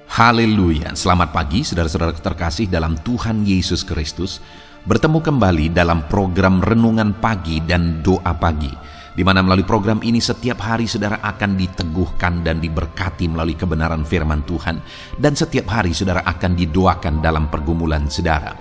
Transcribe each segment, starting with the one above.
Haleluya, selamat pagi saudara-saudara terkasih dalam Tuhan Yesus Kristus. Bertemu kembali dalam program Renungan Pagi dan Doa Pagi, di mana melalui program ini setiap hari saudara akan diteguhkan dan diberkati melalui kebenaran firman Tuhan, dan setiap hari saudara akan didoakan dalam pergumulan saudara.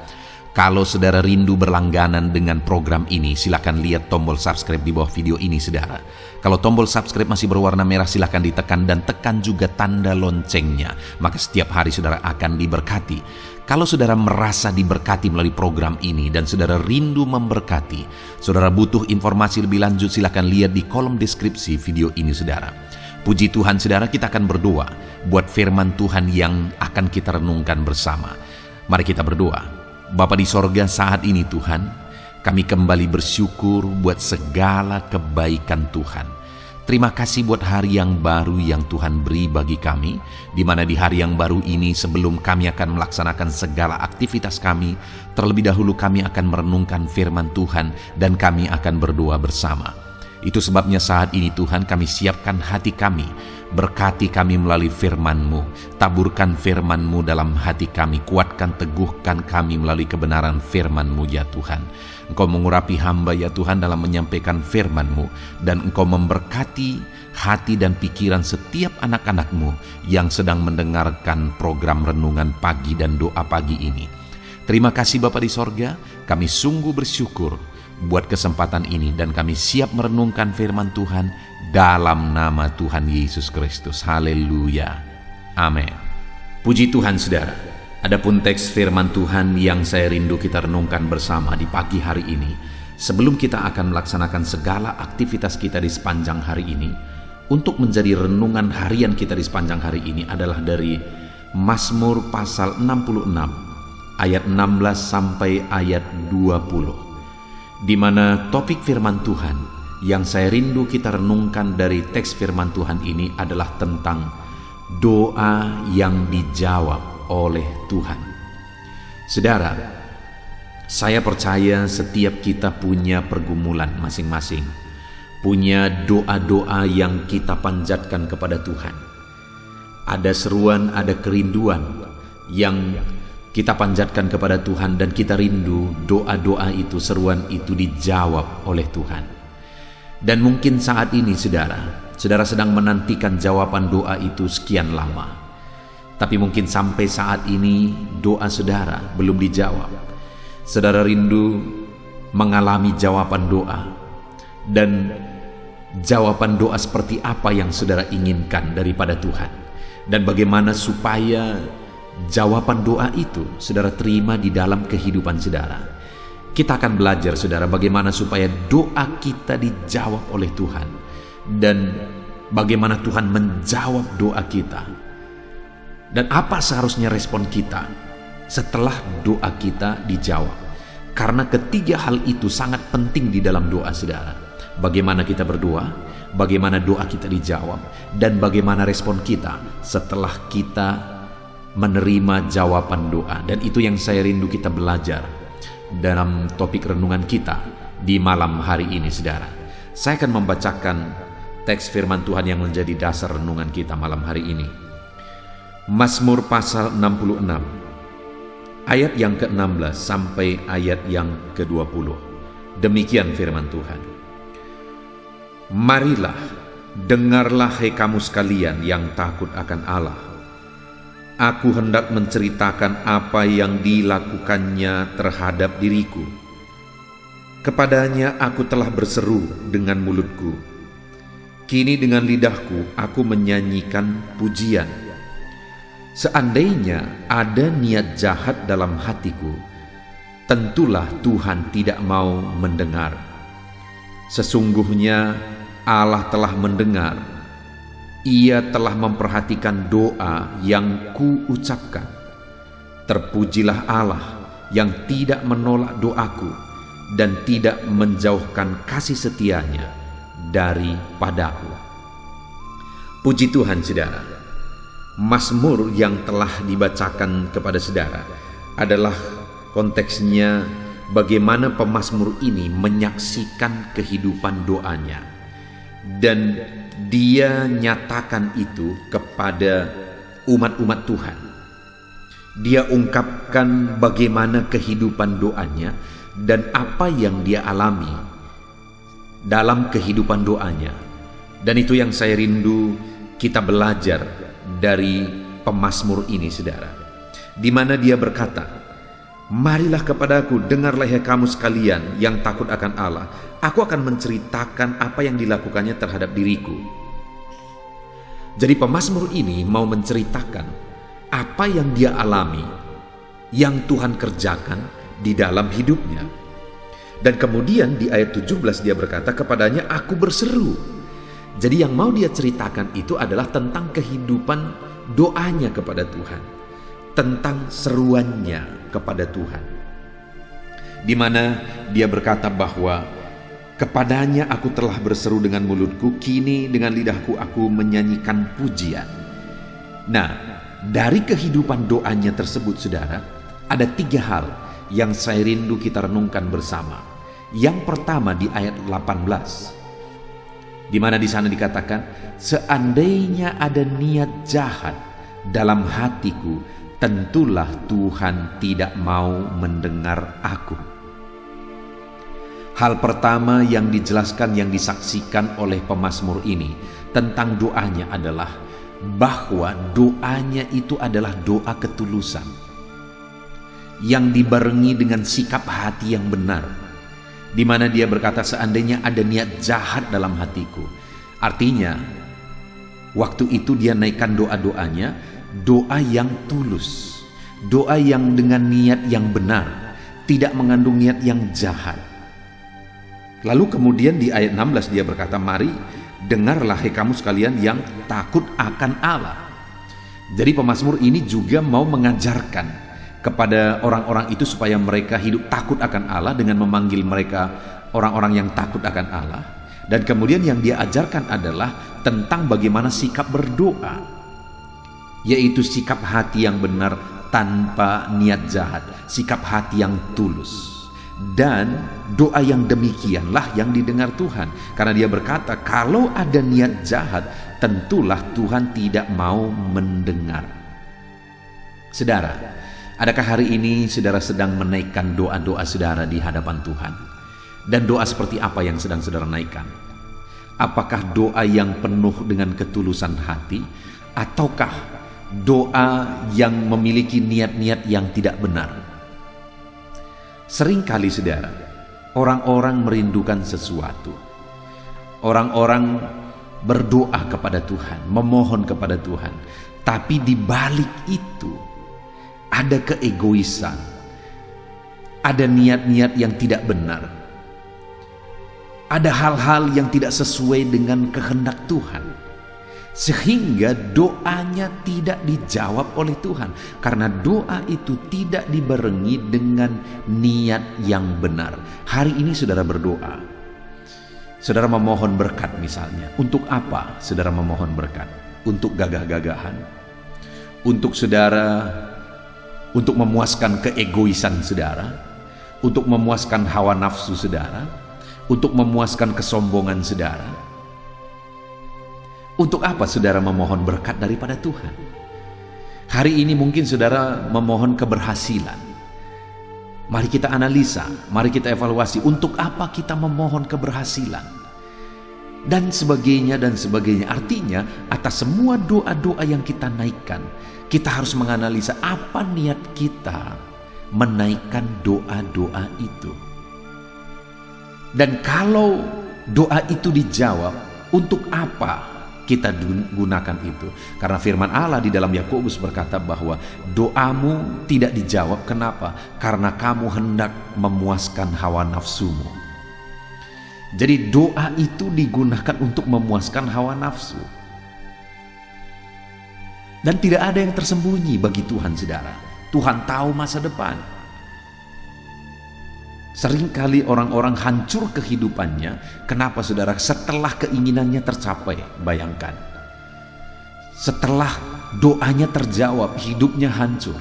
Kalau saudara rindu berlangganan dengan program ini, silakan lihat tombol subscribe di bawah video ini saudara. Kalau tombol subscribe masih berwarna merah, silakan ditekan dan tekan juga tanda loncengnya. Maka setiap hari saudara akan diberkati. Kalau saudara merasa diberkati melalui program ini dan saudara rindu memberkati, saudara butuh informasi lebih lanjut, silakan lihat di kolom deskripsi video ini saudara. Puji Tuhan saudara, kita akan berdoa buat firman Tuhan yang akan kita renungkan bersama. Mari kita berdoa. Bapa di sorga, saat ini Tuhan, kami kembali bersyukur buat segala kebaikan Tuhan. Terima kasih buat hari yang baru yang Tuhan beri bagi kami, di mana di hari yang baru ini sebelum kami akan melaksanakan segala aktivitas kami, terlebih dahulu kami akan merenungkan firman Tuhan dan kami akan berdoa bersama. Itu sebabnya saat ini Tuhan kami siapkan hati kami, berkati kami melalui firman-Mu, taburkan firman-Mu dalam hati kami, kuatkan teguhkan kami melalui kebenaran firman-Mu ya Tuhan. Engkau mengurapi hamba ya Tuhan dalam menyampaikan firman-Mu, dan Engkau memberkati hati dan pikiran setiap anak-anak-Mu yang sedang mendengarkan program Renungan Pagi dan Doa Pagi ini. Terima kasih Bapa di sorga, kami sungguh bersyukur buat kesempatan ini dan kami siap merenungkan firman Tuhan dalam nama Tuhan Yesus Kristus. Haleluya. Amin. Puji Tuhan saudara. Adapun teks firman Tuhan yang saya rindu kita renungkan bersama di pagi hari ini, sebelum kita akan melaksanakan segala aktivitas kita di sepanjang hari ini, untuk menjadi renungan harian kita di sepanjang hari ini adalah dari Mazmur pasal 66 ayat 16 sampai ayat 20. Di mana topik firman Tuhan yang saya rindu kita renungkan dari teks firman Tuhan ini adalah tentang doa yang dijawab oleh Tuhan. Saudara, saya percaya setiap kita punya pergumulan masing-masing, punya doa-doa yang kita panjatkan kepada Tuhan. Ada seruan, ada kerinduan yang kita panjatkan kepada Tuhan, dan kita rindu doa-doa itu, seruan itu dijawab oleh Tuhan. Dan mungkin saat ini saudara sedang menantikan jawaban doa itu sekian lama. Tapi mungkin sampai saat ini doa saudara belum dijawab. Saudara rindu mengalami jawaban doa, dan jawaban doa seperti apa yang saudara inginkan daripada Tuhan, dan bagaimana supaya jawaban doa itu saudara terima di dalam kehidupan saudara. Kita akan belajar saudara bagaimana supaya doa kita dijawab oleh Tuhan, dan bagaimana Tuhan menjawab doa kita, dan apa seharusnya respon kita setelah doa kita dijawab. Karena ketiga hal itu sangat penting di dalam doa saudara. Bagaimana kita berdoa, bagaimana doa kita dijawab, dan bagaimana respon kita setelah kita menerima jawaban doa. Dan itu yang saya rindu kita belajar dalam topik renungan kita di malam hari ini saudara. Saya akan membacakan teks firman Tuhan yang menjadi dasar renungan kita malam hari ini. Mazmur pasal 66 ayat yang ke-16 sampai ayat yang ke-20. Demikian firman Tuhan. Marilah, dengarlah hai kamu sekalian yang takut akan Allah. Aku hendak menceritakan apa yang dilakukannya terhadap diriku. Kepadanya aku telah berseru dengan mulutku. Kini dengan lidahku aku menyanyikan pujian. Seandainya ada niat jahat dalam hatiku, tentulah Tuhan tidak mau mendengar. Sesungguhnya Allah telah mendengar. Ia telah memperhatikan doa yang kuucapkan. Terpujilah Allah yang tidak menolak doaku dan tidak menjauhkan kasih setianya daripadaku. Puji Tuhan saudara. Mazmur yang telah dibacakan kepada saudara adalah konteksnya bagaimana pemazmur ini menyaksikan kehidupan doanya, dan dia nyatakan itu kepada umat-umat Tuhan. Dia ungkapkan bagaimana kehidupan doanya dan apa yang dia alami dalam kehidupan doanya. Dan itu yang saya rindu kita belajar dari pemazmur ini, saudara. Di mana dia berkata, "Marilah kepadaku, dengarlah hai kamu sekalian yang takut akan Allah. Aku akan menceritakan apa yang dilakukannya terhadap diriku." Jadi pemazmur ini mau menceritakan apa yang dia alami, yang Tuhan kerjakan di dalam hidupnya. Dan kemudian di ayat 17 dia berkata, "Kepadanya aku berseru." Jadi yang mau dia ceritakan itu adalah tentang kehidupan doanya kepada Tuhan, tentang seruannya kepada Tuhan. Di mana dia berkata bahwa kepadanya aku telah berseru dengan mulutku, kini dengan lidahku aku menyanyikan pujian. Nah, dari kehidupan doanya tersebut, saudara, ada 3 hal yang saya rindu kita renungkan bersama. Yang pertama di ayat 18, di mana di sana dikatakan, "Seandainya ada niat jahat dalam hatiku, tentulah Tuhan tidak mau mendengar aku." Hal pertama yang dijelaskan, yang disaksikan oleh pemazmur ini tentang doanya adalah bahwa doanya itu adalah doa ketulusan yang dibarengi dengan sikap hati yang benar, di mana dia berkata, "Seandainya ada niat jahat dalam hatiku." Artinya waktu itu dia naikkan doa-doanya, doa yang tulus, doa yang dengan niat yang benar, tidak mengandung niat yang jahat. Lalu kemudian di ayat 16 dia berkata, "Mari dengarlah hai kamu sekalian yang takut akan Allah." Jadi pemazmur ini juga mau mengajarkan kepada orang-orang itu supaya mereka hidup takut akan Allah dengan memanggil mereka orang-orang yang takut akan Allah. Dan kemudian yang dia ajarkan adalah tentang bagaimana sikap berdoa, yaitu sikap hati yang benar tanpa niat jahat, sikap hati yang tulus. Dan doa yang demikianlah yang didengar Tuhan, karena dia berkata, kalau ada niat jahat, tentulah Tuhan tidak mau mendengar. Saudara, adakah hari ini saudara sedang menaikkan doa-doa saudara di hadapan Tuhan? Dan doa seperti apa yang sedang saudara naikkan? Apakah doa yang penuh dengan ketulusan hati, ataukah doa yang memiliki niat-niat yang tidak benar? Seringkali, saudara, orang-orang merindukan sesuatu. Orang-orang berdoa kepada Tuhan, memohon kepada Tuhan, tapi di balik itu ada keegoisan, ada niat-niat yang tidak benar, ada hal-hal yang tidak sesuai dengan kehendak Tuhan, sehingga doanya tidak dijawab oleh Tuhan, karena doa itu tidak dibarengi dengan niat yang benar. Hari ini saudara berdoa, saudara memohon berkat misalnya. Untuk apa saudara memohon berkat? Untuk gagah-gagahan, untuk saudara, untuk memuaskan keegoisan saudara, untuk memuaskan hawa nafsu saudara, untuk memuaskan kesombongan saudara. Untuk apa saudara memohon berkat daripada Tuhan? Hari ini mungkin saudara memohon keberhasilan. Mari kita analisa, mari kita evaluasi, untuk apa kita memohon keberhasilan? Dan sebagainya dan sebagainya. Artinya atas semua doa-doa yang kita naikkan, kita harus menganalisa apa niat kita menaikkan doa-doa itu. Dan kalau doa itu dijawab, untuk apa kita gunakan itu? Karena firman Allah di dalam Yakobus berkata bahwa doamu tidak dijawab. Kenapa? Karena kamu hendak memuaskan hawa nafsumu. Jadi doa itu digunakan untuk memuaskan hawa nafsu. Dan tidak ada yang tersembunyi bagi Tuhan, saudara. Tuhan tahu masa depan. Seringkali orang-orang hancur kehidupannya. Kenapa, saudara? Setelah keinginannya tercapai. Bayangkan, setelah doanya terjawab, hidupnya hancur.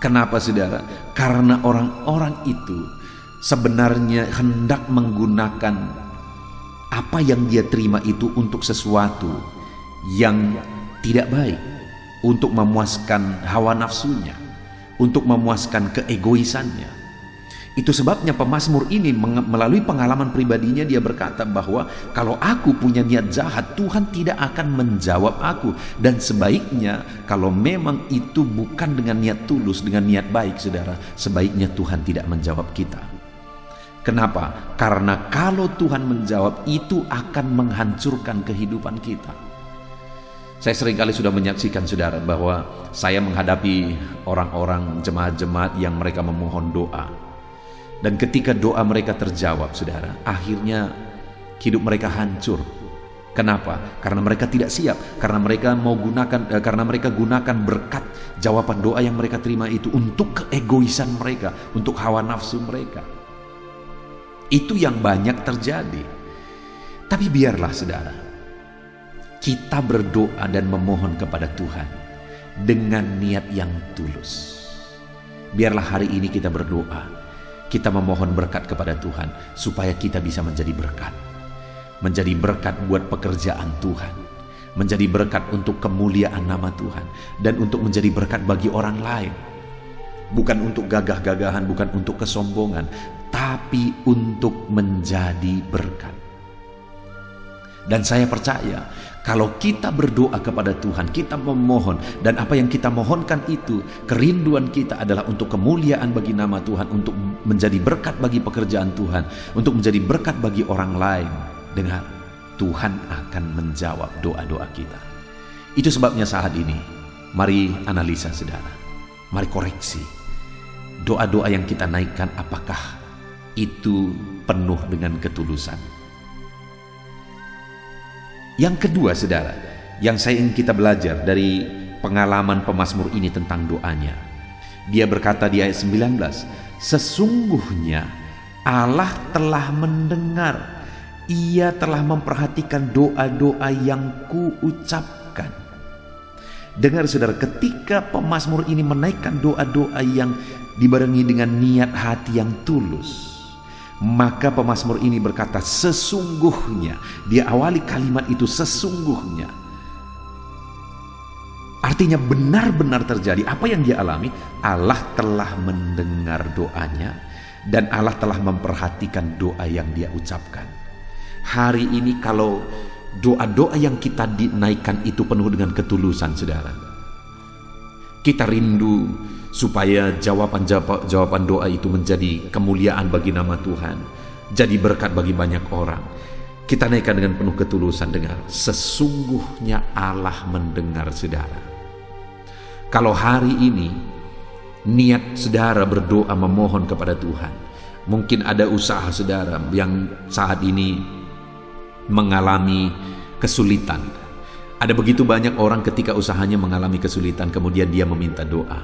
Kenapa, saudara? Karena orang-orang itu sebenarnya hendak menggunakan apa yang dia terima itu untuk sesuatu yang tidak baik, untuk memuaskan hawa nafsunya, untuk memuaskan keegoisannya. Itu sebabnya pemazmur ini melalui pengalaman pribadinya dia berkata bahwa kalau aku punya niat jahat, Tuhan tidak akan menjawab aku. Dan sebaiknya kalau memang itu bukan dengan niat tulus, dengan niat baik, saudara, sebaiknya Tuhan tidak menjawab kita. Kenapa? Karena kalau Tuhan menjawab, itu akan menghancurkan kehidupan kita. Saya seringkali sudah menyaksikan, saudara, bahwa saya menghadapi orang-orang jemaat-jemaat yang mereka memohon doa. Dan ketika doa mereka terjawab, saudara, akhirnya hidup mereka hancur. Kenapa? Karena mereka tidak siap, karena mereka gunakan berkat jawaban doa yang mereka terima itu untuk keegoisan mereka, untuk hawa nafsu mereka. Itu yang banyak terjadi. Tapi biarlah, saudara, kita berdoa dan memohon kepada Tuhan dengan niat yang tulus. Biarlah hari ini kita berdoa, kita memohon berkat kepada Tuhan supaya kita bisa menjadi berkat. Menjadi berkat buat pekerjaan Tuhan. Menjadi berkat untuk kemuliaan nama Tuhan. Dan untuk menjadi berkat bagi orang lain. Bukan untuk gagah-gagahan, bukan untuk kesombongan, tapi untuk menjadi berkat. Dan saya percaya kalau kita berdoa kepada Tuhan, kita memohon, dan apa yang kita mohonkan itu, kerinduan kita adalah untuk kemuliaan bagi nama Tuhan, untuk menjadi berkat bagi pekerjaan Tuhan, untuk menjadi berkat bagi orang lain. Dengar, Tuhan akan menjawab doa-doa kita. Itu sebabnya saat ini, mari analisa, saudara. Mari koreksi. Doa-doa yang kita naikkan, apakah itu penuh dengan ketulusan? Yang kedua, saudara, yang saya ingin kita belajar dari pengalaman pemazmur ini tentang doanya. Dia berkata di ayat 19, sesungguhnya Allah telah mendengar, Ia telah memperhatikan doa-doa yang kuucapkan. Dengar, saudara, ketika pemazmur ini menaikkan doa-doa yang dibarengi dengan niat hati yang tulus, maka pemazmur ini berkata sesungguhnya. Dia awali kalimat itu sesungguhnya. Artinya benar-benar terjadi apa yang dia alami. Allah telah mendengar doanya dan Allah telah memperhatikan doa yang dia ucapkan. Hari ini kalau doa-doa yang kita dinaikkan itu penuh dengan ketulusan, saudara, kita rindu supaya jawaban doa itu menjadi kemuliaan bagi nama Tuhan, jadi berkat bagi banyak orang. Kita naikkan dengan penuh ketulusan. Dengar, sesungguhnya Allah mendengar, saudara. Kalau hari ini niat saudara berdoa memohon kepada Tuhan, mungkin ada usaha saudara yang saat ini mengalami kesulitan. Ada begitu banyak orang ketika usahanya mengalami kesulitan, kemudian dia meminta doa.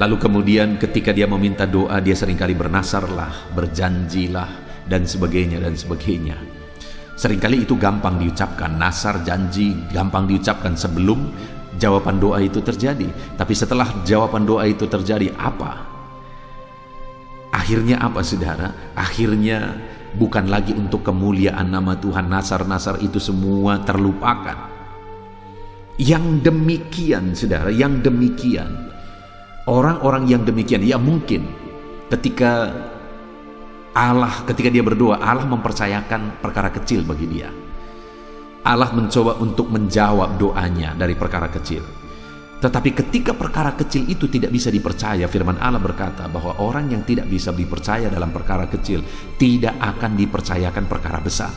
Lalu kemudian ketika dia meminta doa, dia seringkali bernasarlah, berjanjilah, dan sebagainya, dan sebagainya. Seringkali itu gampang diucapkan, nasar, janji, gampang diucapkan sebelum jawaban doa itu terjadi. Tapi setelah jawaban doa itu terjadi, apa? Akhirnya apa, saudara? Akhirnya bukan lagi untuk kemuliaan nama Tuhan, nasar-nasar itu semua terlupakan. Yang demikian, saudara, yang demikian, orang-orang yang demikian, ya mungkin ketika dia berdoa, Allah mempercayakan perkara kecil bagi dia. Allah mencoba untuk menjawab doanya dari perkara kecil. Tetapi ketika perkara kecil itu tidak bisa dipercaya, firman Allah berkata bahwa orang yang tidak bisa dipercaya dalam perkara kecil tidak akan dipercayakan perkara besar.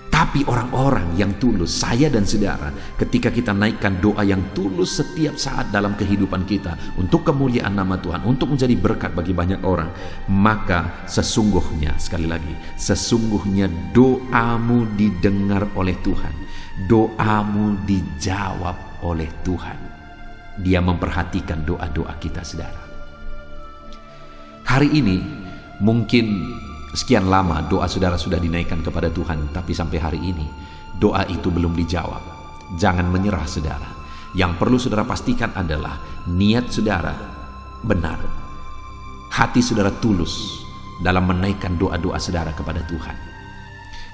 Tapi orang-orang yang tulus, saya dan saudara, ketika kita naikkan doa yang tulus setiap saat dalam kehidupan kita untuk kemuliaan nama Tuhan, untuk menjadi berkat bagi banyak orang, maka sesungguhnya, sekali lagi, sesungguhnya doamu didengar oleh Tuhan, doamu dijawab oleh Tuhan. Dia memperhatikan doa-doa kita, saudara. Hari ini mungkin sekian lama doa saudara sudah dinaikkan kepada Tuhan, tapi sampai hari ini doa itu belum dijawab. Jangan menyerah, saudara. Yang perlu saudara pastikan adalah niat saudara benar, hati saudara tulus dalam menaikkan doa-doa saudara kepada Tuhan.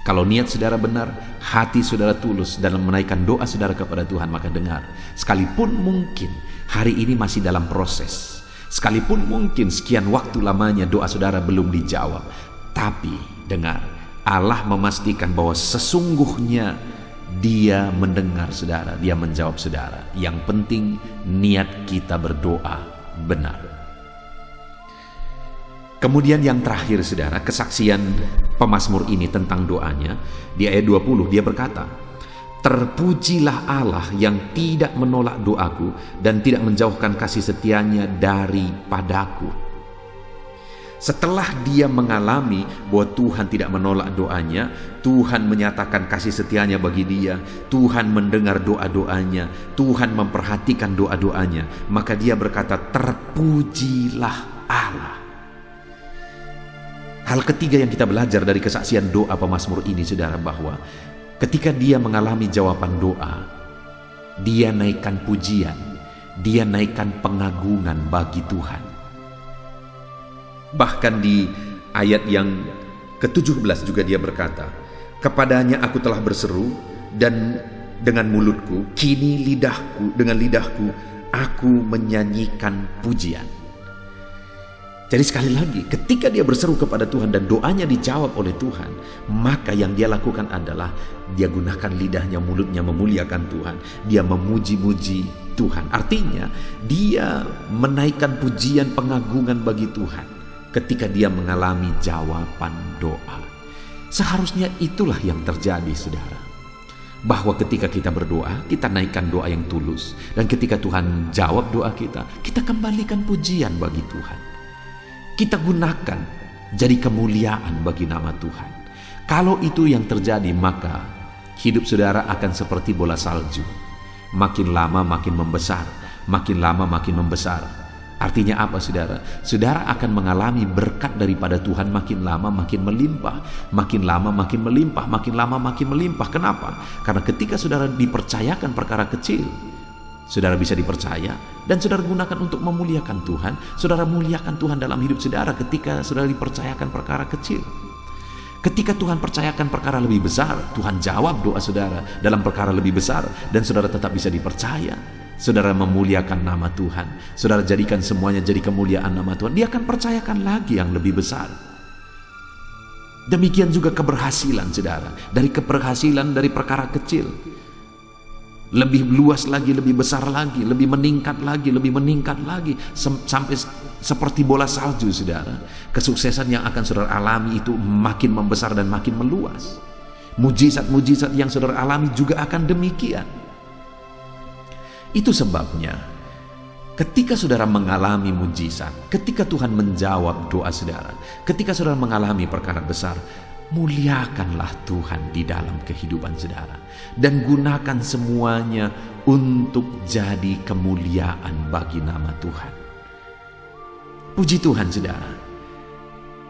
Kalau niat saudara benar, hati saudara tulus dalam menaikkan doa saudara kepada Tuhan, maka dengar. Sekalipun mungkin hari ini masih dalam proses, sekalipun mungkin sekian waktu lamanya doa saudara belum dijawab, tapi dengar, Allah memastikan bahwa sesungguhnya Dia mendengar saudara, Dia menjawab saudara. Yang penting niat kita berdoa benar. Kemudian yang terakhir saudara, kesaksian pemazmur ini tentang doanya. Di ayat 20 dia berkata, "Terpujilah Allah yang tidak menolak doaku dan tidak menjauhkan kasih setianya daripadaku." Setelah dia mengalami bahwa Tuhan tidak menolak doanya, Tuhan menyatakan kasih setianya bagi dia, Tuhan mendengar doa-doanya, Tuhan memperhatikan doa-doanya, maka dia berkata, "Terpujilah Allah." Hal ketiga yang kita belajar dari kesaksian doa pemazmur ini saudara, bahwa ketika dia mengalami jawaban doa, dia naikkan pujian, dia naikkan pengagungan bagi Tuhan. Bahkan di ayat yang ke-17 juga dia berkata, "Kepadanya aku telah berseru dan dengan mulutku, kini dengan lidahku aku menyanyikan pujian." Jadi sekali lagi, ketika dia berseru kepada Tuhan dan doanya dijawab oleh Tuhan, maka yang dia lakukan adalah dia gunakan lidahnya, mulutnya memuliakan Tuhan. Dia memuji-muji Tuhan. Artinya dia menaikkan pujian pengagungan bagi Tuhan ketika dia mengalami jawaban doa. Seharusnya itulah yang terjadi saudara, bahwa ketika kita berdoa, kita naikkan doa yang tulus, dan ketika Tuhan jawab doa kita, kita kembalikan pujian bagi Tuhan. Kita gunakan jadi kemuliaan bagi nama Tuhan. Kalau itu yang terjadi, maka hidup saudara akan seperti bola salju. Makin lama makin membesar, makin lama makin membesar. Artinya apa saudara? Saudara akan mengalami berkat daripada Tuhan makin lama makin melimpah, makin lama makin melimpah, makin lama makin melimpah. Kenapa? Karena ketika saudara dipercayakan perkara kecil, saudara bisa dipercaya dan saudara gunakan untuk memuliakan Tuhan. Saudara muliakan Tuhan dalam hidup saudara ketika saudara dipercayakan perkara kecil. Ketika Tuhan percayakan perkara lebih besar, Tuhan jawab doa saudara dalam perkara lebih besar, dan saudara tetap bisa dipercaya. Saudara memuliakan nama Tuhan, saudara jadikan semuanya jadi kemuliaan nama Tuhan, Dia akan percayakan lagi yang lebih besar. Demikian juga keberhasilan saudara, dari keberhasilan dari perkara kecil, lebih luas lagi, lebih besar lagi, lebih meningkat lagi, sampai seperti bola salju saudara. Kesuksesan yang akan saudara alami itu makin membesar dan makin meluas. Mujizat-mujizat yang saudara alami juga akan demikian. Itu sebabnya ketika saudara mengalami mujizat, ketika Tuhan menjawab doa saudara, ketika saudara mengalami perkara besar, muliakanlah Tuhan di dalam kehidupan saudara, dan gunakan semuanya untuk jadi kemuliaan bagi nama Tuhan. Puji Tuhan saudara.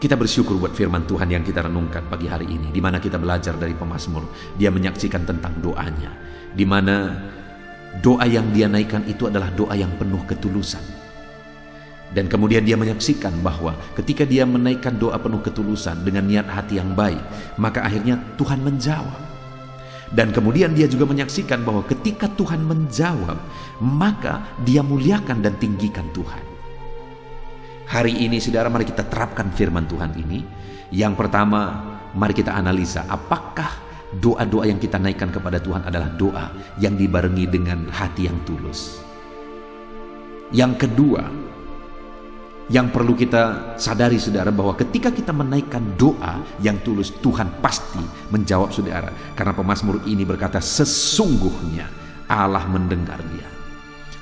Kita bersyukur buat firman Tuhan yang kita renungkan pagi hari ini, di mana kita belajar dari pemazmur. Dia menyaksikan tentang doanya, di mana doa yang dia naikkan itu adalah doa yang penuh ketulusan. Dan kemudian dia menyaksikan bahwa ketika dia menaikkan doa penuh ketulusan dengan niat hati yang baik, maka akhirnya Tuhan menjawab. Dan kemudian dia juga menyaksikan bahwa ketika Tuhan menjawab, maka dia muliakan dan tinggikan Tuhan. Hari ini saudara, mari kita terapkan firman Tuhan ini. Yang pertama, mari kita analisa apakah doa-doa yang kita naikkan kepada Tuhan adalah doa yang dibarengi dengan hati yang tulus. Yang kedua, yang perlu kita sadari saudara, bahwa ketika kita menaikkan doa yang tulus, Tuhan pasti menjawab saudara. Karena pemazmur ini berkata, sesungguhnya Allah mendengar dia.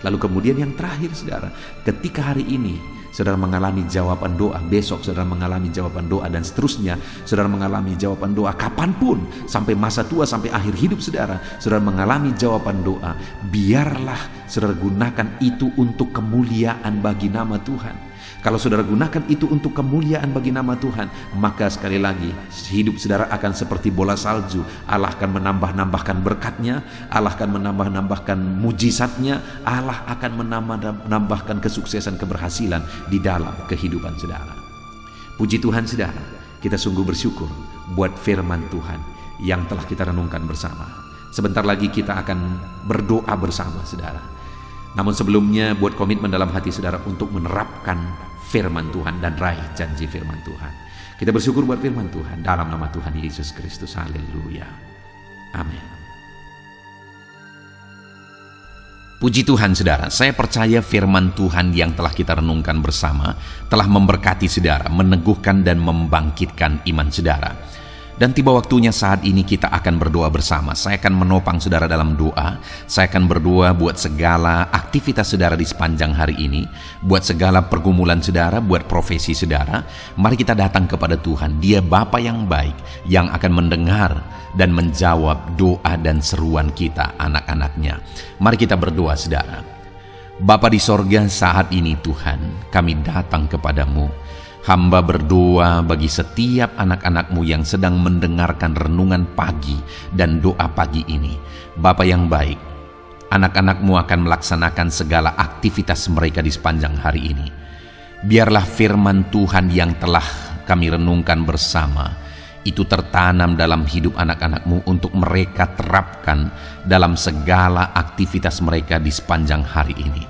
Lalu kemudian yang terakhir saudara, ketika hari ini saudara mengalami jawaban doa, besok saudara mengalami jawaban doa, dan seterusnya saudara mengalami jawaban doa kapanpun, sampai masa tua, sampai akhir hidup saudara, saudara mengalami jawaban doa, biarlah saudara gunakan itu untuk kemuliaan bagi nama Tuhan. Kalau saudara gunakan itu untuk kemuliaan bagi nama Tuhan, maka sekali lagi hidup saudara akan seperti bola salju. Allah akan menambah-nambahkan berkatnya, Allah akan menambah-nambahkan mujizatnya, Allah akan menambahkan kesuksesan, keberhasilan di dalam kehidupan saudara. Puji Tuhan saudara, kita sungguh bersyukur buat firman Tuhan yang telah kita renungkan bersama. Sebentar lagi kita akan berdoa bersama, saudara. Namun sebelumnya, buat komitmen dalam hati saudara untuk menerapkan firman Tuhan dan raih janji firman Tuhan. Kita bersyukur buat firman Tuhan dalam nama Tuhan Yesus Kristus. Haleluya. Amin. Puji Tuhan, saudara. Saya percaya firman Tuhan yang telah kita renungkan bersama telah memberkati saudara, meneguhkan dan membangkitkan iman saudara. Dan tiba waktunya saat ini kita akan berdoa bersama. Saya akan menopang saudara dalam doa. Saya akan berdoa buat segala aktivitas saudara di sepanjang hari ini, buat segala pergumulan saudara, buat profesi saudara. Mari kita datang kepada Tuhan. Dia Bapa yang baik, yang akan mendengar dan menjawab doa dan seruan kita, anak-anaknya. Mari kita berdoa, saudara. Bapa di sorga, saat ini Tuhan, kami datang kepadamu. Hamba berdoa bagi setiap anak-anak-Mu yang sedang mendengarkan renungan pagi dan doa pagi ini. Bapa yang baik, anak-anak-Mu akan melaksanakan segala aktivitas mereka di sepanjang hari ini. Biarlah firman Tuhan yang telah kami renungkan bersama itu tertanam dalam hidup anak-anak-Mu untuk mereka terapkan dalam segala aktivitas mereka di sepanjang hari ini.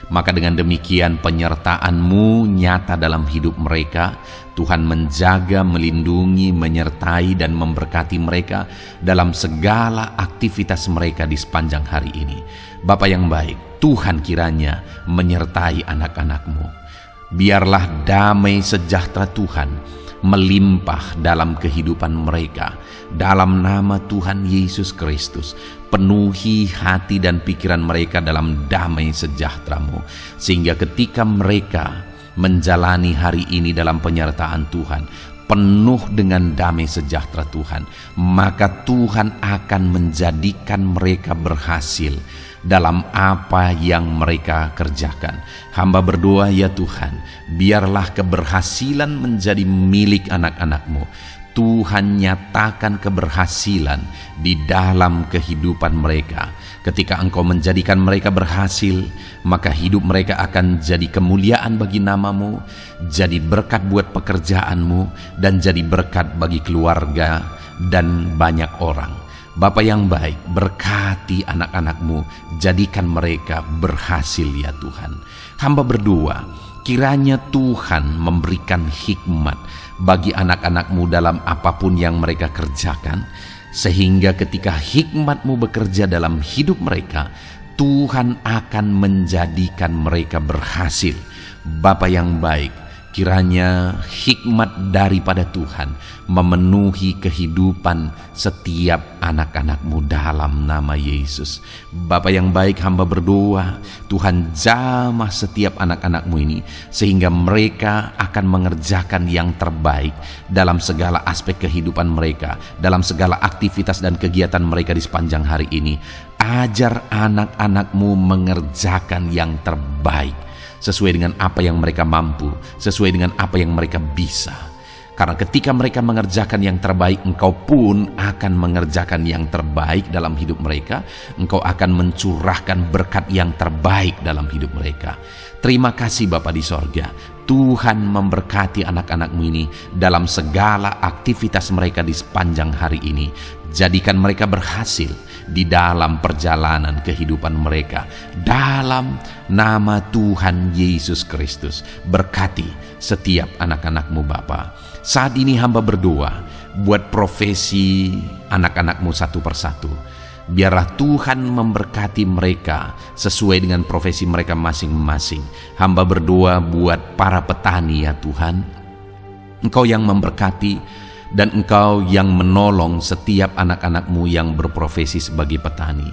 Maka dengan demikian penyertaan-Mu nyata dalam hidup mereka. Tuhan menjaga, melindungi, menyertai dan memberkati mereka dalam segala aktivitas mereka di sepanjang hari ini. Bapa yang baik, Tuhan kiranya menyertai anak-anak-Mu. Biarlah damai sejahtera Tuhan melimpah dalam kehidupan mereka. Dalam nama Tuhan Yesus Kristus, penuhi hati dan pikiran mereka dalam damai sejahtera-Mu, sehingga ketika mereka menjalani hari ini dalam penyertaan Tuhan, penuh dengan damai sejahtera Tuhan, maka Tuhan akan menjadikan mereka berhasil dalam apa yang mereka kerjakan. Hamba berdoa, ya Tuhan, biarlah keberhasilan menjadi milik anak-anak-Mu. Tuhan nyatakan keberhasilan di dalam kehidupan mereka. Ketika Engkau menjadikan mereka berhasil, maka hidup mereka akan jadi kemuliaan bagi nama-Mu, jadi berkat buat pekerjaan-Mu, dan jadi berkat bagi keluarga dan banyak orang. Bapa yang baik, berkati anak-anak-Mu, jadikan mereka berhasil, ya Tuhan. Hamba berdoa, kiranya Tuhan memberikan hikmat bagi anak-anak-Mu dalam apapun yang mereka kerjakan, sehingga ketika hikmat-Mu bekerja dalam hidup mereka, Tuhan akan menjadikan mereka berhasil. Bapa yang baik, kiranya hikmat daripada Tuhan memenuhi kehidupan setiap anak-anak-Mu dalam nama Yesus. Bapa yang baik, hamba berdoa, Tuhan jamah setiap anak-anak-Mu ini, sehingga mereka akan mengerjakan yang terbaik dalam segala aspek kehidupan mereka, dalam segala aktivitas dan kegiatan mereka di sepanjang hari ini. Ajar anak-anak-Mu mengerjakan yang terbaik, sesuai dengan apa yang mereka mampu, sesuai dengan apa yang mereka bisa. Karena ketika mereka mengerjakan yang terbaik, Engkau pun akan mengerjakan yang terbaik dalam hidup mereka. Engkau akan mencurahkan berkat yang terbaik dalam hidup mereka. Terima kasih Bapa di sorga. Tuhan memberkati anak-anak-Mu ini dalam segala aktivitas mereka di sepanjang hari ini. Jadikan mereka berhasil di dalam perjalanan kehidupan mereka. Dalam nama Tuhan Yesus Kristus, berkati setiap anak-anak-Mu Bapa. Saat ini hamba berdoa buat profesi anak-anak-Mu satu persatu. Biarlah Tuhan memberkati mereka sesuai dengan profesi mereka masing-masing. Hamba berdoa buat para petani, ya Tuhan. Engkau yang memberkati dan Engkau yang menolong setiap anak-anak-Mu yang berprofesi sebagai petani.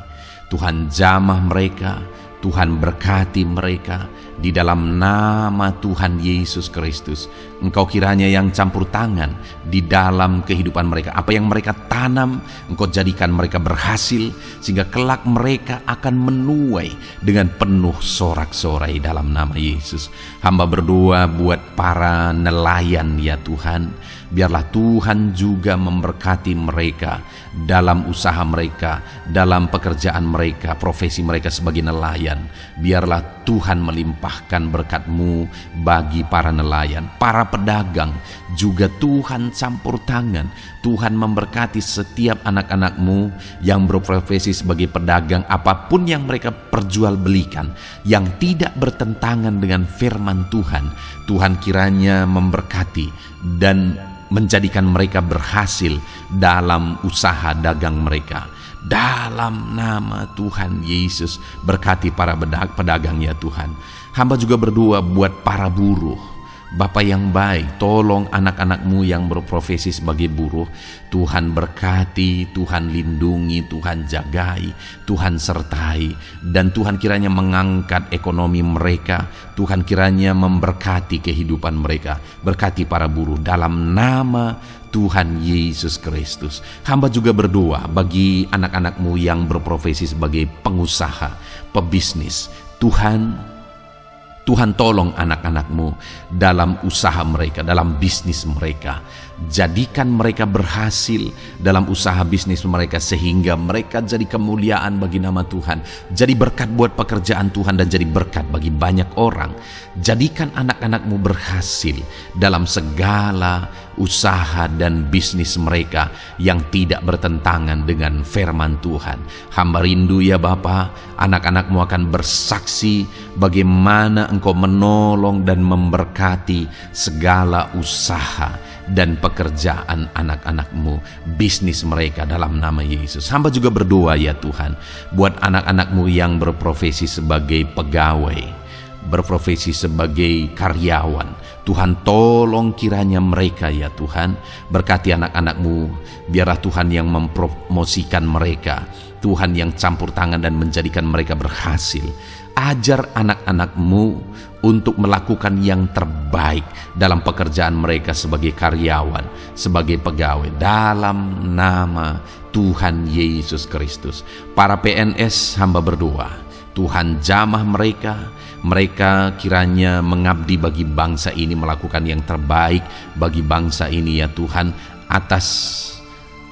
Tuhan jamah mereka, Tuhan berkati mereka di dalam nama Tuhan Yesus Kristus. Engkau kiranya yang campur tangan di dalam kehidupan mereka. Apa yang mereka tanam, Engkau jadikan mereka berhasil, sehingga kelak mereka akan menuai dengan penuh sorak-sorai dalam nama Yesus. Hamba berdoa buat para nelayan, ya Tuhan. Biarlah Tuhan juga memberkati mereka dalam usaha mereka, dalam pekerjaan mereka, profesi mereka sebagai nelayan. Biarlah Tuhan melimpahkan berkat-Mu bagi para nelayan, para pedagang, juga Tuhan campur tangan. Tuhan memberkati setiap anak-anak-Mu yang berprofesi sebagai pedagang, apapun yang mereka perjualbelikan yang tidak bertentangan dengan firman Tuhan. Tuhan kiranya memberkati dan menjadikan mereka berhasil dalam usaha dagang mereka. Dalam nama Tuhan Yesus, berkati para pedagang ya Tuhan. Hamba juga berdoa buat para buruh. Bapa yang baik, tolong anak-anak-Mu yang berprofesi sebagai buruh. Tuhan berkati, Tuhan lindungi, Tuhan jagai, Tuhan sertai. Dan Tuhan kiranya mengangkat ekonomi mereka. Tuhan kiranya memberkati kehidupan mereka. Berkati para buruh dalam nama Tuhan Yesus Kristus. Hamba juga berdoa bagi anak-anak-Mu yang berprofesi sebagai pengusaha, pebisnis. Tuhan tolong anak-anak-Mu dalam usaha mereka, dalam bisnis mereka. Jadikan mereka berhasil dalam usaha bisnis mereka sehingga mereka jadi kemuliaan bagi nama Tuhan. Jadi berkat buat pekerjaan Tuhan dan jadi berkat bagi banyak orang. Jadikan anak-anak-Mu berhasil dalam segala usaha dan bisnis mereka yang tidak bertentangan dengan firman Tuhan. Hamba rindu ya Bapa, anak-anak-Mu akan bersaksi bagaimana Engkau menolong dan memberkati segala usaha dan pekerjaan anak-anak-Mu, bisnis mereka dalam nama Yesus. Hamba juga berdoa ya Tuhan buat anak-anak-Mu yang berprofesi sebagai pegawai, berprofesi sebagai karyawan. Tuhan tolong kiranya mereka ya Tuhan, berkati anak-anak-Mu, biarlah Tuhan yang mempromosikan mereka, Tuhan yang campur tangan dan menjadikan mereka berhasil. Ajar anak-anak-Mu untuk melakukan yang terbaik dalam pekerjaan mereka sebagai karyawan, sebagai pegawai, dalam nama Tuhan Yesus Kristus. Para PNS hamba berdoa, Tuhan jamah mereka kiranya mengabdi bagi bangsa ini, melakukan yang terbaik bagi bangsa ini ya Tuhan, atas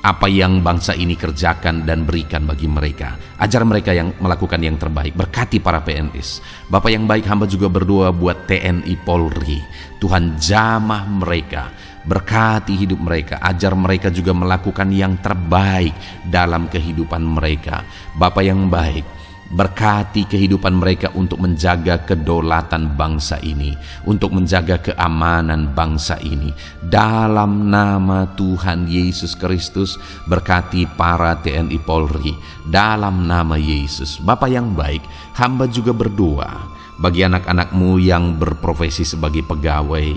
apa yang bangsa ini kerjakan dan berikan bagi mereka. Ajar mereka yang melakukan yang terbaik. Berkati para PNS. Bapa yang baik, hamba juga berdoa buat TNI Polri. Tuhan jamah mereka, berkati hidup mereka, ajar mereka juga melakukan yang terbaik dalam kehidupan mereka. Bapa yang baik, berkati kehidupan mereka untuk menjaga kedaulatan bangsa ini, untuk menjaga keamanan bangsa ini. Dalam nama Tuhan Yesus Kristus, berkati para TNI Polri dalam nama Yesus. Bapa yang baik, hamba juga berdoa bagi anak-anak-Mu yang berprofesi sebagai pegawai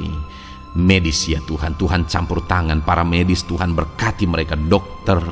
medis ya Tuhan. Tuhan campur tangan para medis, Tuhan berkati mereka, dokter,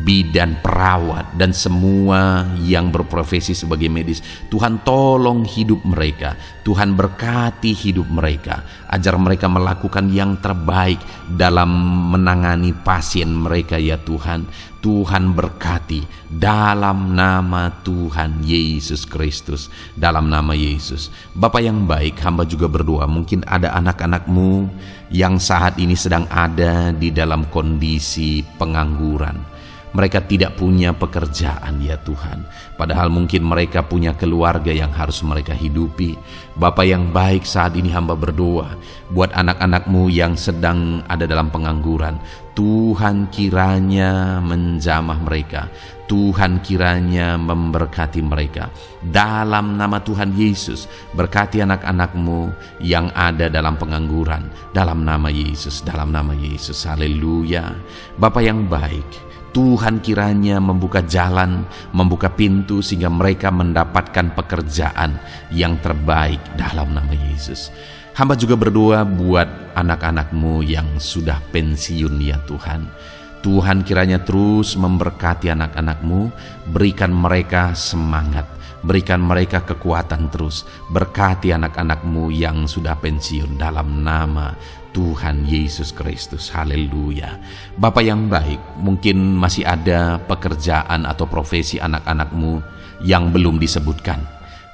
bidan, perawat, dan semua yang berprofesi sebagai medis. Tuhan tolong hidup mereka, Tuhan berkati hidup mereka, ajar mereka melakukan yang terbaik dalam menangani pasien mereka ya Tuhan. Tuhan berkati dalam nama Tuhan Yesus Kristus, dalam nama Yesus. Bapa yang baik, hamba juga berdoa, mungkin ada anak-anak-Mu yang saat ini sedang ada di dalam kondisi pengangguran. Mereka tidak punya pekerjaan ya Tuhan, padahal mungkin mereka punya keluarga yang harus mereka hidupi. Bapa yang baik, saat ini hamba berdoa buat anak-anak-Mu yang sedang ada dalam pengangguran. Tuhan kiranya menjamah mereka, Tuhan kiranya memberkati mereka. Dalam nama Tuhan Yesus, berkati anak-anak-Mu yang ada dalam pengangguran, dalam nama Yesus, dalam nama Yesus. Haleluya. Bapa yang baik, Tuhan kiranya membuka jalan, membuka pintu sehingga mereka mendapatkan pekerjaan yang terbaik dalam nama Yesus. Hamba juga berdoa buat anak-anak-Mu yang sudah pensiun ya Tuhan. Tuhan kiranya terus memberkati anak-anak-Mu, berikan mereka semangat, berikan mereka kekuatan terus. Berkati anak-anak-Mu yang sudah pensiun dalam nama Tuhan Yesus Kristus. Haleluya. Bapa yang baik, mungkin masih ada pekerjaan atau profesi anak-anak-Mu yang belum disebutkan.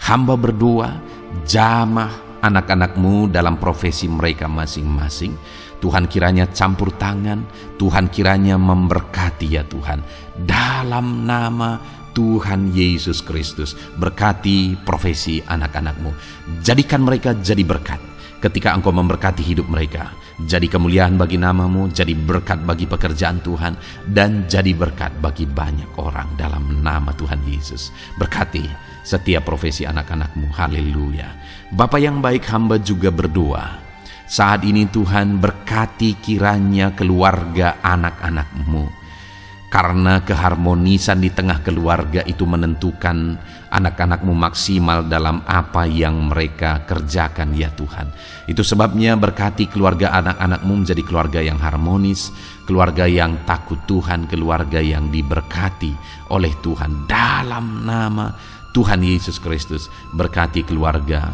Hamba berdoa, jamah anak-anak-Mu dalam profesi mereka masing-masing. Tuhan kiranya campur tangan, Tuhan kiranya memberkati ya Tuhan. Dalam nama Tuhan Yesus Kristus. Berkati profesi anak-anak-Mu. Jadikan mereka jadi berkat ketika Engkau memberkati hidup mereka. Jadi kemuliaan bagi nama-Mu, jadi berkat bagi pekerjaan Tuhan, dan jadi berkat bagi banyak orang dalam nama Tuhan Yesus. Berkati setiap profesi anak-anak-Mu. Haleluya. Bapa yang baik, hamba juga berdoa saat ini Tuhan, berkati kiranya keluarga anak-anak-Mu. Karena keharmonisan di tengah keluarga itu menentukan anak-anak-Mu maksimal dalam apa yang mereka kerjakan ya Tuhan. Itu sebabnya berkati keluarga anak-anak-Mu menjadi keluarga yang harmonis, keluarga yang takut Tuhan, keluarga yang diberkati oleh Tuhan. Dalam nama Tuhan Yesus Kristus, berkati keluarga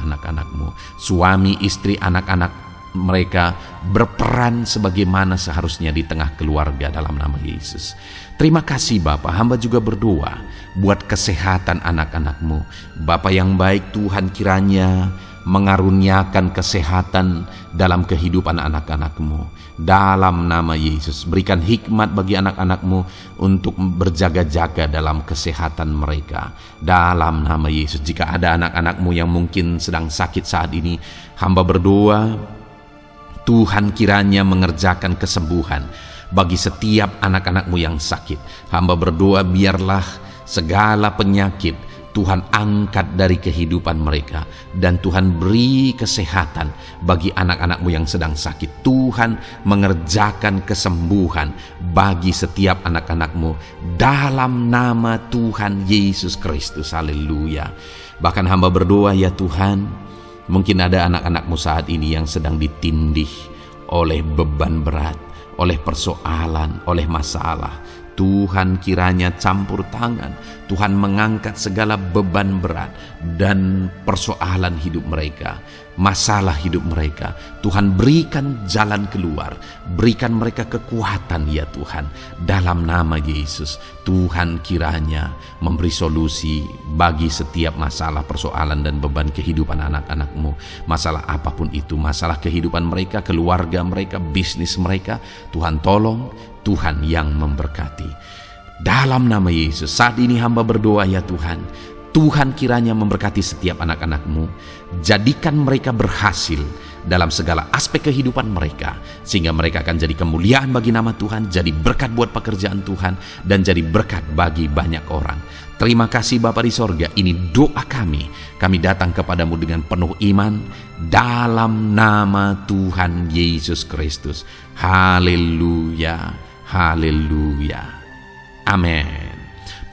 anak-anak-Mu. Suami, istri, anak-anak mereka berperan sebagaimana seharusnya di tengah keluarga dalam nama Yesus. Terima kasih Bapa, hamba juga berdoa buat kesehatan anak-anak-Mu. Bapa yang baik, Tuhan kiranya mengaruniakan kesehatan dalam kehidupan anak-anak-Mu. Dalam nama Yesus, berikan hikmat bagi anak-anak-Mu untuk berjaga-jaga dalam kesehatan mereka. Dalam nama Yesus, jika ada anak-anak-Mu yang mungkin sedang sakit saat ini, hamba berdoa Tuhan kiranya mengerjakan kesembuhan bagi setiap anak-anak-Mu yang sakit. Hamba berdoa biarlah segala penyakit Tuhan angkat dari kehidupan mereka, dan Tuhan beri kesehatan bagi anak-anak-Mu yang sedang sakit. Tuhan mengerjakan kesembuhan bagi setiap anak-anak-Mu dalam nama Tuhan Yesus Kristus. Haleluya. Bahkan hamba berdoa ya Tuhan, mungkin ada anak-anak-Mu saat ini yang sedang ditindih oleh beban berat, oleh persoalan, oleh masalah. Tuhan kiranya campur tangan, Tuhan mengangkat segala beban berat dan persoalan hidup mereka, masalah hidup mereka. Tuhan berikan jalan keluar, berikan mereka kekuatan ya Tuhan. Dalam nama Yesus, Tuhan kiranya memberi solusi bagi setiap masalah, persoalan dan beban kehidupan anak-anak-Mu. Masalah apapun itu, masalah kehidupan mereka, keluarga mereka, bisnis mereka, Tuhan tolong, Tuhan yang memberkati. Dalam nama Yesus, saat ini hamba berdoa ya Tuhan, Tuhan kiranya memberkati setiap anak-anak-Mu. Jadikan mereka berhasil dalam segala aspek kehidupan mereka, sehingga mereka akan jadi kemuliaan bagi nama Tuhan, jadi berkat buat pekerjaan Tuhan, dan jadi berkat bagi banyak orang. Terima kasih Bapa di sorga, ini doa kami. Kami datang kepadamu dengan penuh iman, dalam nama Tuhan Yesus Kristus. Haleluya. Haleluya. Amin.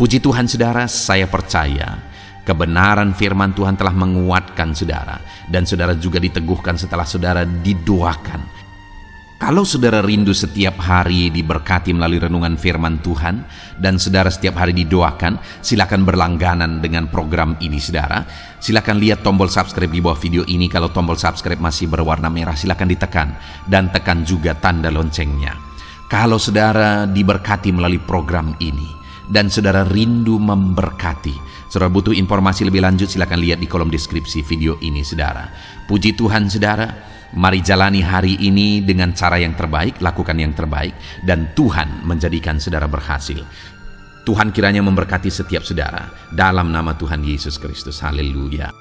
Puji Tuhan saudara, saya percaya kebenaran firman Tuhan telah menguatkan saudara, dan saudara juga diteguhkan setelah saudara didoakan. Kalau saudara rindu setiap hari diberkati melalui renungan firman Tuhan, dan saudara setiap hari didoakan, silakan berlangganan dengan program ini saudara. Silakan lihat tombol subscribe di bawah video ini. Kalau tombol subscribe masih berwarna merah, silakan ditekan, dan tekan juga tanda loncengnya. Kalau saudara diberkati melalui program ini dan saudara rindu memberkati, saudara butuh informasi lebih lanjut, silakan lihat di kolom deskripsi video ini saudara. Puji Tuhan saudara, mari jalani hari ini dengan cara yang terbaik, lakukan yang terbaik, dan Tuhan menjadikan saudara berhasil. Tuhan kiranya memberkati setiap saudara dalam nama Tuhan Yesus Kristus. Haleluya.